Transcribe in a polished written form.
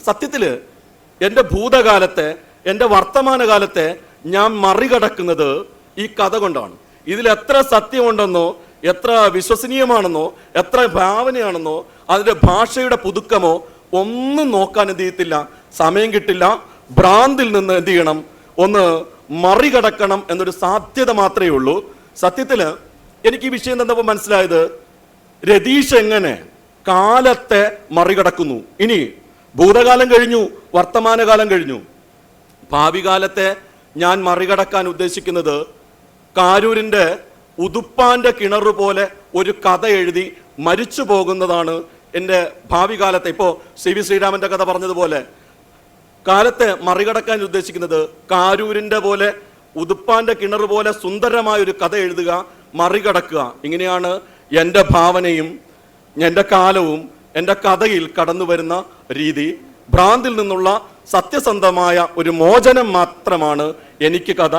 സത്യത്തില് എൻ്റെ ഭൂതകാലത്തെ, എൻ്റെ വർത്തമാനകാലത്തെ ഞാൻ മറികടക്കുന്നത് ഈ കഥ കൊണ്ടാണ്. ഇതിൽ എത്ര സത്യമുണ്ടെന്നോ, എത്ര വിശ്വസനീയമാണെന്നോ, എത്ര ഭാവനയാണെന്നോ, അതിൻ്റെ ഭാഷയുടെ പുതുക്കമോ ഒന്നും നോക്കാൻ എന്ത് ചെയ്യത്തില്ല, സമയം കിട്ടില്ല. ഭ്രാന്തിൽ നിന്ന് എന്ത് ചെയ്യണം, ഒന്ന് മറികടക്കണം എന്നൊരു സാധ്യത മാത്രമേ ഉള്ളൂ. സത്യത്തിൽ എനിക്ക് ഈ വിഷയം തന്നപ്പോൾ മനസ്സിലായത്, രതീഷ് എങ്ങനെ കാലത്തെ മറികടക്കുന്നു. ഇനി ഭൂതകാലം കഴിഞ്ഞു, വർത്തമാനകാലം കഴിഞ്ഞു, ഭാവി കാലത്തെ ഞാൻ മറികടക്കാൻ ഉദ്ദേശിക്കുന്നത് കാരൂരിൻ്റെ ഉതുപ്പാന്റെ കിണറ് പോലെ ഒരു കഥ എഴുതി മരിച്ചു പോകുന്നതാണ് എൻ്റെ ഭാവി കാലത്തെ. ഇപ്പോൾ CV ശ്രീരാമൻ്റെ കഥ പറഞ്ഞതുപോലെ കാലത്തെ മറികടക്കാൻ ഉദ്ദേശിക്കുന്നത് കാരൂരിൻ്റെ പോലെ ഉതുപ്പാന്റെ കിണറ് പോലെ സുന്ദരമായ ഒരു കഥ എഴുതുക, മറികടക്കുക. ഇങ്ങനെയാണ് എൻ്റെ ഭാവനയും എൻ്റെ കാലവും എൻ്റെ കഥയിൽ കടന്നു വരുന്ന രീതി. ഭ്രാന്തിൽ നിന്നുള്ള സത്യസന്ധമായ ഒരു മോചനം മാത്രമാണ് എനിക്ക് കഥ.